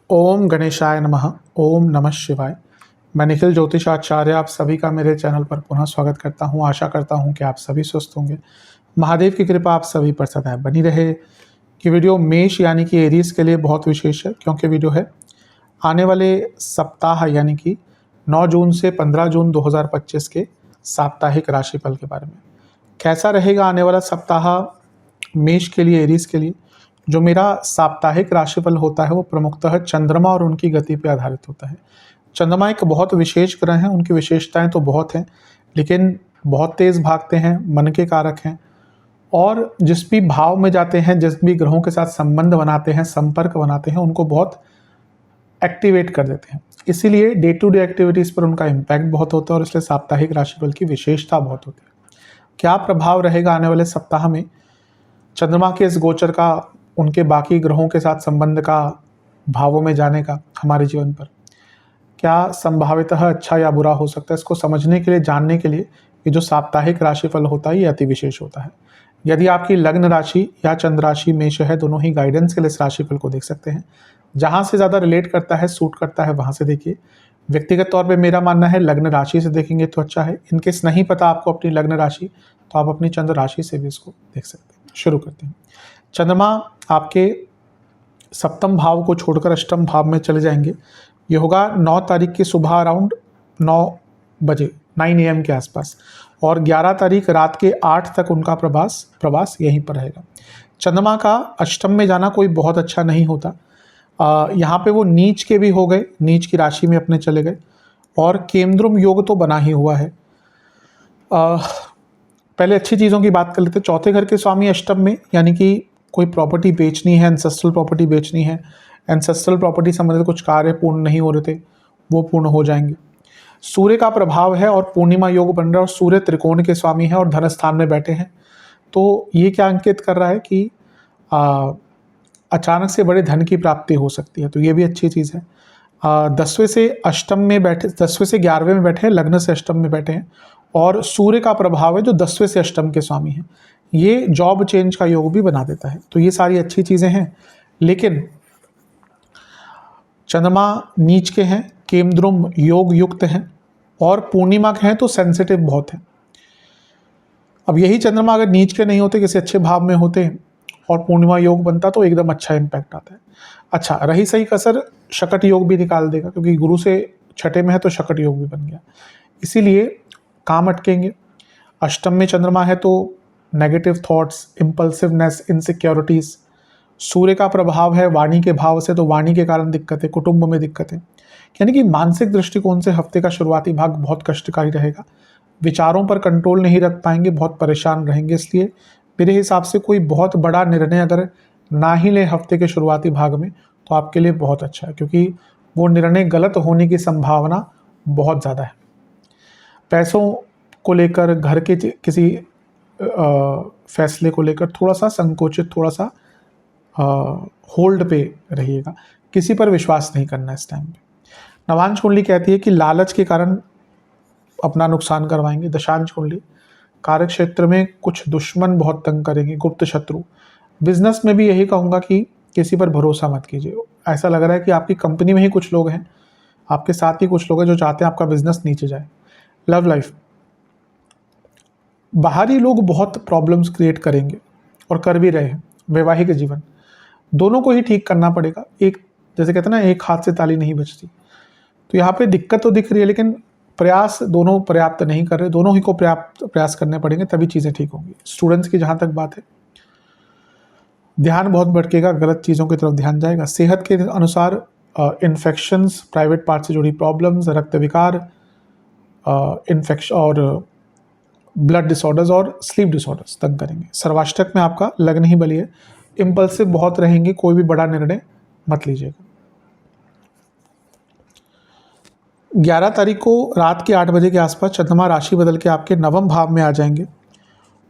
ओम गणेशाय नमः। ओम नमः शिवाय। मैं निखिल ज्योतिषाचार्य आप सभी का मेरे चैनल पर पुनः स्वागत करता हूं। आशा करता हूं कि आप सभी स्वस्थ होंगे। महादेव की कृपा आप सभी पर सदैव बनी रहे। कि वीडियो मेष यानी कि एरीज के लिए बहुत विशेष है, क्योंकि वीडियो है आने वाले सप्ताह यानी कि 9 जून से 15 जून 2025 के साप्ताहिक राशिफल के बारे में। कैसा रहेगा आने वाला सप्ताह मेष के लिए, एरीज के लिए। जो मेरा साप्ताहिक राशिफल होता है वो प्रमुखतः चंद्रमा और उनकी गति पर आधारित होता है। चंद्रमा एक बहुत विशेष ग्रह है, उनकी विशेषताएं तो बहुत हैं, लेकिन बहुत तेज भागते हैं, मन के कारक हैं, और जिस भी भाव में जाते हैं, जिस भी ग्रहों के साथ संबंध बनाते हैं, संपर्क बनाते हैं, उनको बहुत एक्टिवेट कर देते हैं। इसीलिए डे टू डे एक्टिविटीज़ पर उनका इम्पैक्ट बहुत होता है और इसलिए साप्ताहिक राशिफल की विशेषता बहुत होती है। क्या प्रभाव रहेगा आने वाले सप्ताह में चंद्रमा के इस गोचर का, उनके बाकी ग्रहों के साथ संबंध का, भावों में जाने का हमारे जीवन पर, क्या संभावितः अच्छा या बुरा हो सकता है, इसको समझने के लिए, जानने के लिए ये जो साप्ताहिक राशिफल होता है ये अति विशेष होता है। यदि आपकी लग्न राशि या चंद्र राशि मेष है, दोनों ही गाइडेंस के लिए इस राशिफल को देख सकते हैं। जहाँ से ज़्यादा रिलेट करता है, सूट करता है, वहाँ से देखिए। व्यक्तिगत तौर पे मेरा मानना है लग्न राशि से देखेंगे तो अच्छा है। इनकेस नहीं पता आपको अपनी लग्न राशि, तो आप अपनी चंद्र राशि से भी इसको देख सकते हैं। शुरू करते हैं। चंद्रमा आपके सप्तम भाव को छोड़कर अष्टम भाव में चले जाएंगे। ये होगा 9 तारीख की सुबह अराउंड 9 बजे 9 AM के आसपास, और 11 तारीख रात के 8 तक उनका प्रवास यहीं पर रहेगा। चंद्रमा का अष्टम में जाना कोई बहुत अच्छा नहीं होता। यहाँ पे वो नीच के भी हो गए, नीच की राशि में अपने चले गए, और केंद्रुम योग तो बना ही हुआ है। पहले अच्छी चीज़ों की बात कर लेते हैं। चौथे घर के स्वामी अष्टम में, यानी कि कोई प्रॉपर्टी बेचनी है, एंसेस्ट्रल प्रॉपर्टी बेचनी है, एंसेस्ट्रल प्रॉपर्टी संबंधित कुछ कार्य पूर्ण नहीं हो रहे थे, वो पूर्ण हो जाएंगे। सूर्य का प्रभाव है और पूर्णिमा योग बन रहा है, और सूर्य त्रिकोण के स्वामी है और धन स्थान में बैठे हैं। तो ये क्या अंकित कर रहा है कि अचानक से बड़े धन की प्राप्ति हो सकती है, तो ये भी अच्छी चीज़ है। 10वें से अष्टम में बैठे, 10वें से 11वें में बैठे हैं, लग्न से अष्टम में बैठे हैं, और सूर्य का प्रभाव है जो 10वें से अष्टम के स्वामी हैं। ये जॉब चेंज का योग भी बना देता है, तो ये सारी अच्छी चीज़ें हैं। लेकिन चंद्रमा नीच के हैं, केमद्रुम योग युक्त हैं, और पूर्णिमा के हैं तो सेंसिटिव बहुत है। अब यही चंद्रमा अगर नीच के नहीं होते, किसी अच्छे भाव में होते और पूर्णिमा योग बनता, तो एकदम अच्छा इम्पैक्ट आता है। अच्छा, रही सही कसर शकट योग भी निकाल देगा, क्योंकि गुरु से छठे में है तो शकट योग भी बन गया, इसीलिए काम अटकेंगे। अष्टम में चंद्रमा है तो नेगेटिव थॉट्स, इम्पल्सिवनेस, इनसिक्योरिटीज़। सूर्य का प्रभाव है वाणी के भाव से, तो वाणी के कारण दिक्कतें, कुटुंब में दिक्कतें, यानी कि मानसिक दृष्टिकोण से हफ्ते का शुरुआती भाग बहुत कष्टकारी रहेगा। विचारों पर कंट्रोल नहीं रख पाएंगे, बहुत परेशान रहेंगे। इसलिए मेरे हिसाब से कोई बहुत बड़ा निर्णय अगर ना ही ले हफ्ते के शुरुआती भाग में, तो आपके लिए बहुत अच्छा है, क्योंकि वो निर्णय गलत होने की संभावना बहुत ज़्यादा है। पैसों को लेकर, घर के किसी फैसले को लेकर थोड़ा सा संकोचित, थोड़ा सा होल्ड पे रहिएगा। किसी पर विश्वास नहीं करना इस टाइम पे। नवांश कुंडली कहती है कि लालच के कारण अपना नुकसान करवाएंगे। दशांश कुंडली कार्य क्षेत्र में कुछ दुश्मन बहुत तंग करेंगे, गुप्त शत्रु। बिजनेस में भी यही कहूँगा कि किसी पर भरोसा मत कीजिए। ऐसा लग रहा है कि आपकी कंपनी में ही कुछ लोग हैं, आपके साथ ही कुछ लोग हैं जो चाहते हैं आपका बिजनेस नीचे जाए। लव लाइफ, बाहरी लोग बहुत प्रॉब्लम्स क्रिएट करेंगे और कर भी रहे हैं। वैवाहिक जीवन, दोनों को ही ठीक करना पड़ेगा। एक, जैसे कहते हैं ना, एक हाथ से ताली नहीं बजती, तो यहाँ पे दिक्कत तो दिख रही है, लेकिन प्रयास दोनों पर्याप्त नहीं कर रहे। दोनों ही को पर्याप्त प्रयास करने पड़ेंगे, तभी चीज़ें ठीक होंगी। स्टूडेंट्स की जहाँ तक बात है, ध्यान बहुत भटकेगा, गलत चीज़ों की तरफ ध्यान जाएगा। सेहत के अनुसार इन्फेक्शंस, प्राइवेट पार्ट से जुड़ी प्रॉब्लम्स, रक्त विकार, इन्फेक्शन और ब्लड डिसऑर्डर्स और स्लीप डिसऑर्डर्स तंग करेंगे। सर्वाष्टक में आपका लग्न ही बली है, इम्पल्सिव बहुत रहेंगे, कोई भी बड़ा निर्णय मत लीजिएगा। 11 तारीख को रात के 8 बजे के आसपास चंद्रमा राशि बदल के आपके नवम भाव में आ जाएंगे,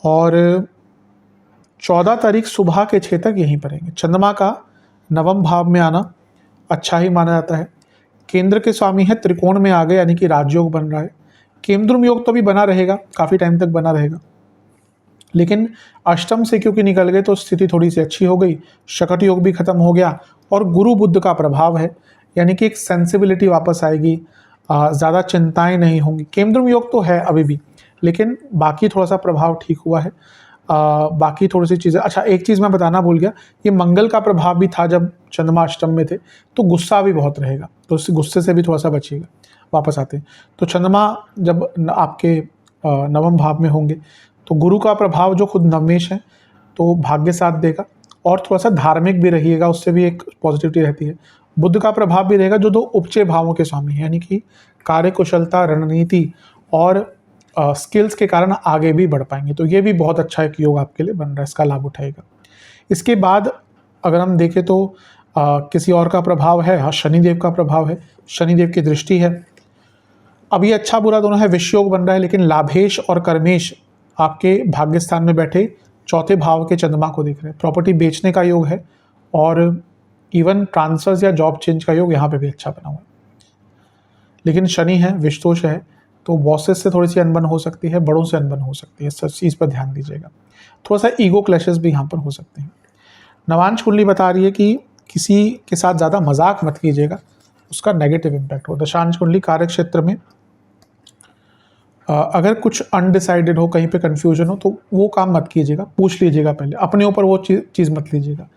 और 14 तारीख सुबह के 6 तक यहीं पर रहेंगे। चंद्रमा का नवम भाव में आना अच्छा ही माना जाता है। केंद्र के स्वामी है, त्रिकोण में आ गए, यानी कि राजयोग बन रहा है। केंद्रुम योग तो भी बना रहेगा, काफ़ी टाइम तक बना रहेगा। लेकिन अष्टम से क्योंकि निकल गए तो स्थिति थोड़ी सी अच्छी हो गई, शकट योग भी खत्म हो गया और गुरु बुध का प्रभाव है, यानी कि एक सेंसिबिलिटी वापस आएगी, ज़्यादा चिंताएं नहीं होंगी। केमद्रुम योग तो है अभी भी, लेकिन बाकी थोड़ा सा प्रभाव ठीक हुआ है। बाकी थोड़ी सी चीज़ें, अच्छा एक चीज़ मैं बताना भूल गया, ये मंगल का प्रभाव भी था जब चंद्रमा अष्टम में थे, तो गुस्सा भी बहुत रहेगा, तो उस गुस्से से भी थोड़ा सा बचिएगा। वापस आते हैं तो चंद्रमा जब आपके नवम भाव में होंगे तो गुरु का प्रभाव जो खुद नवमेश है तो भाग्य साथ देगा, और थोड़ा सा धार्मिक भी रहिएगा, उससे भी एक पॉजिटिविटी रहती है। बुध का प्रभाव भी रहेगा जो दो उपचय भावों के स्वामी हैं, यानी कि कार्य कुशलता, रणनीति और स्किल्स के कारण आगे भी बढ़ पाएंगे। तो ये भी बहुत अच्छा एक योग आपके लिए बन रहा है, इसका लाभ उठाएगा। इसके बाद अगर हम देखें तो किसी और का प्रभाव है, हाँ शनिदेव का प्रभाव है, शनिदेव की दृष्टि है। अब ये अच्छा बुरा दोनों है, विषय योग बन रहा है, लेकिन लाभेश और कर्मेश आपके भाग्य स्थान में बैठे चौथे भाव के चंद्रमा को देख रहे हैं। प्रॉपर्टी बेचने का योग है और इवन ट्रांसफर्स या जॉब चेंज का योग यहाँ पे भी अच्छा बना हुआ है। लेकिन शनि है, विषदोष है, तो बॉसेस से थोड़ी सी अनबन हो सकती है, बड़ों से अनबन हो सकती है, सब चीज़ पर ध्यान दीजिएगा। थोड़ा सा ईगो क्लैशेस भी यहाँ पर हो सकते हैं। नवांश कुंडली बता रही है कि किसी के साथ ज़्यादा मजाक मत कीजिएगा, उसका नेगेटिव इम्पैक्ट हो। दशांश कुंडली कार्य क्षेत्र में अगर कुछ अनडिसाइडेड हो, कहीं पे कंफ्यूजन हो, तो वो काम मत कीजिएगा, पूछ लीजिएगा पहले, अपने ऊपर वो चीज़ मत लीजिएगा।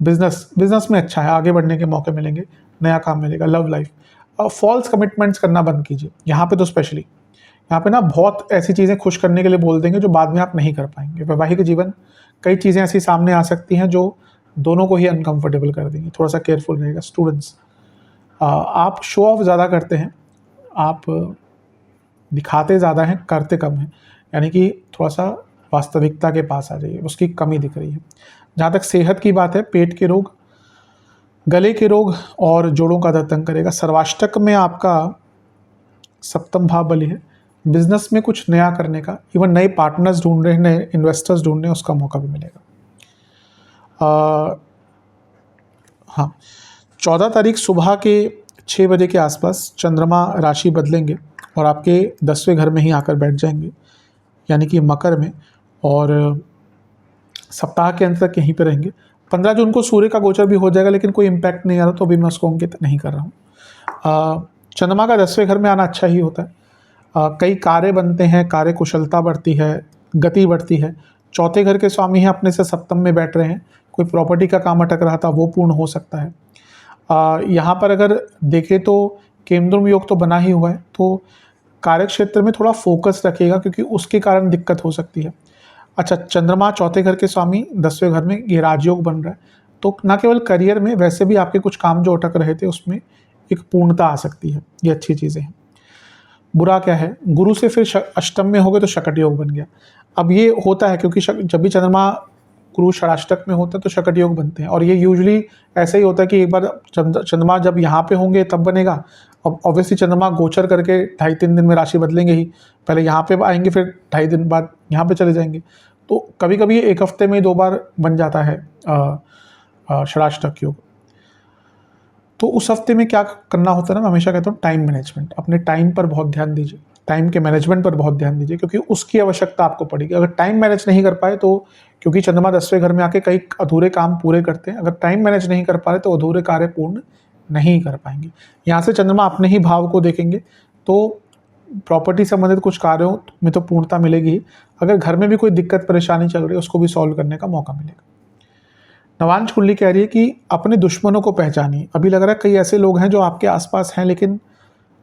बिजनेस में अच्छा है, आगे बढ़ने के मौके मिलेंगे, नया काम मिलेगा। लव लाइफ, फॉल्स कमिटमेंट्स करना बंद कीजिए यहाँ पे, तो स्पेशली यहाँ पे ना बहुत ऐसी चीज़ें खुश करने के लिए बोल देंगे जो बाद में आप नहीं कर पाएंगे। वैवाहिक जीवन, कई चीज़ें ऐसी सामने आ सकती हैं जो दोनों को ही अनकंफर्टेबल कर देंगी, थोड़ा सा केयरफुल रहेगा। स्टूडेंट्स, आप शो ऑफ ज़्यादा करते हैं, आप दिखाते ज़्यादा हैं, करते कम हैं, यानी कि थोड़ा सा वास्तविकता के पास आ जाइए, उसकी कमी दिख रही है। जहाँ तक सेहत की बात है, पेट के रोग, गले के रोग और जोड़ों का दर्द तंग करेगा। सर्वाष्टक में आपका सप्तम भाव बलि है, बिजनेस में कुछ नया करने का, इवन नए पार्टनर्स ढूंढ रहे हैं, नए इन्वेस्टर्स ढूंढ रहे हैं, उसका मौका भी मिलेगा। हाँ, 14 तारीख सुबह के 6 बजे के आसपास चंद्रमा राशि बदलेंगे और आपके 10वें घर में ही आकर बैठ जाएंगे, यानी कि मकर में, और सप्ताह के अंत तक यहीं पे रहेंगे। 15 जून को सूर्य का गोचर भी हो जाएगा, लेकिन कोई इम्पैक्ट नहीं आ रहा, तो अभी मैं उसको अंकित नहीं कर रहा हूँ। चंद्रमा का 10वें घर में आना अच्छा ही होता है, कई कार्य बनते हैं, कार्य कुशलता बढ़ती है, गति बढ़ती है। चौथे घर के स्वामी हैं, अपने से सप्तम में बैठ रहे हैं, कोई प्रॉपर्टी का काम अटक रहा था वो पूर्ण हो सकता है। यहाँ पर अगर देखें तो केमद्रुम योग तो बना ही हुआ है, तो कार्य क्षेत्र में थोड़ा फोकस रखिएगा, क्योंकि उसके कारण दिक्कत हो सकती है। अच्छा, चंद्रमा चौथे घर के स्वामी 10वें घर में, ये राजयोग बन रहा है, तो न केवल करियर में, वैसे भी आपके कुछ काम जो अटक रहे थे उसमें एक पूर्णता आ सकती है, ये अच्छी चीज़ें हैं। बुरा क्या है, गुरु से फिर अष्टम में हो गए तो शकट योग बन गया। अब ये होता है क्योंकि जब भी चंद्रमा गुरु षडाष्टक में होता है तो शकट योग बनते हैं, और ये यूजुअली ऐसा ही होता है कि एक बार चंद्रमा जब यहाँ पे होंगे तब बनेगा। अब ऑब्वियसली चंद्रमा गोचर करके 2.5-3 दिन में राशि बदलेंगे ही, पहले यहाँ पे आएंगे, फिर 2.5 दिन बाद यहाँ पे चले जाएंगे, तो कभी कभी एक हफ्ते में 2 बार बन जाता है षडाष्टक योग। तो उस हफ्ते में क्या करना होता है ना, मैं हमेशा कहता हूँ टाइम मैनेजमेंट, अपने टाइम पर बहुत ध्यान दीजिए, टाइम के मैनेजमेंट पर बहुत ध्यान दीजिए, क्योंकि उसकी आवश्यकता आपको पड़ेगी। अगर टाइम मैनेज नहीं कर पाए तो, क्योंकि चंद्रमा 10वें घर में आके कई अधूरे काम पूरे करते हैं, अगर टाइम मैनेज नहीं कर पा रहे तो अधूरे कार्य पूर्ण नहीं कर पाएंगे। यहाँ से चंद्रमा अपने ही भाव को देखेंगे तो प्रॉपर्टी संबंधित कुछ कार्यों में तो पूर्णता मिलेगी ही, अगर घर में भी कोई दिक्कत परेशानी चल रही है उसको भी सॉल्व करने का मौका मिलेगा। नवांश कुंडली कह रही है कि अपने दुश्मनों को पहचानिए। अभी लग रहा है कई ऐसे लोग हैं जो आपके आसपास हैं, लेकिन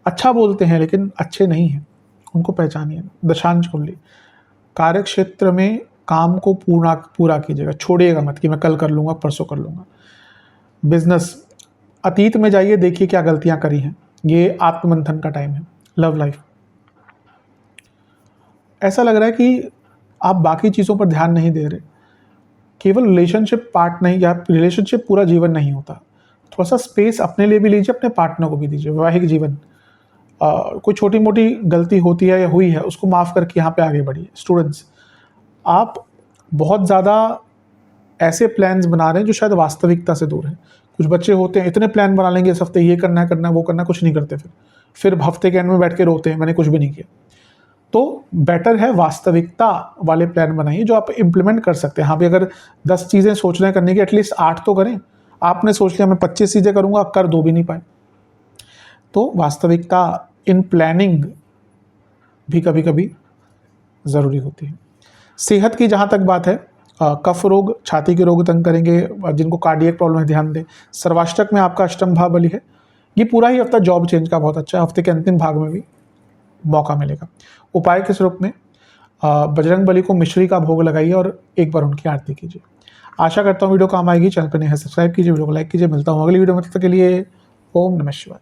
अच्छा बोलते हैं लेकिन अच्छे नहीं हैं, उनको पहचानिए। दशांश कुंडली, कार्य क्षेत्र में काम को पूरा कीजिएगा, छोड़िएगा मत कि मैं कल कर लूँगा, परसों कर लूँगा। बिजनेस, अतीत में जाइए, देखिए क्या गलतियाँ करी हैं, ये आत्ममंथन का टाइम है। लव लाइफ, ऐसा लग रहा है कि आप बाकी चीज़ों पर ध्यान नहीं दे रहे, केवल रिलेशनशिप पार्ट नहीं, या रिलेशनशिप पूरा जीवन नहीं होता, थोड़ा सा स्पेस अपने लिए भी लीजिए, अपने पार्टनर को भी दीजिए। वैवाहिक जीवन, कोई छोटी मोटी गलती होती है या हुई है उसको माफ़ करके यहाँ पे आगे बढ़िए। स्टूडेंट्स, आप बहुत ज़्यादा ऐसे प्लान्स बना रहे हैं जो शायद वास्तविकता से दूर हैं। कुछ बच्चे होते हैं इतने प्लान बना लेंगे, इस हफ्ते ये करना है वो करना है, कुछ नहीं करते, फिर हफ्ते के एंड में बैठ के रोते हैं मैंने कुछ भी नहीं किया। तो बेटर है वास्तविकता वाले प्लान बनाइए जो आप इम्प्लीमेंट कर सकते हैं। हाँ भी अगर 10 चीज़ें सोच रहे हैं करने की, एटलीस्ट 8 तो करें। आपने सोच लिया मैं 25 चीज़ें करूँगा, कर 2 भी नहीं पाए। तो वास्तविकता इन प्लानिंग भी कभी कभी ज़रूरी होती है। सेहत की जहाँ तक बात है, कफ रोग, छाती के रोग तंग करेंगे, जिनको कार्डियक प्रॉब्लम है ध्यान दें। सर्वाष्टक में आपका अष्टम भाव बली है। ये पूरा ही हफ्ता जॉब चेंज का बहुत अच्छा है, हफ्ते के अंतिम भाग में भी मौका मिलेगा। उपाय के स्वरूप में बजरंग बली को मिश्री का भोग लगाइए और एक बार उनकी आरती कीजिए। आशा करता हूँ वीडियो काम आएगी। चैनल पर नए हैं सब्सक्राइब कीजिए, वीडियो को लाइक कीजिए। मिलता हूँ अगली वीडियो में, तब तक के लिए ओम नमः शिवाय।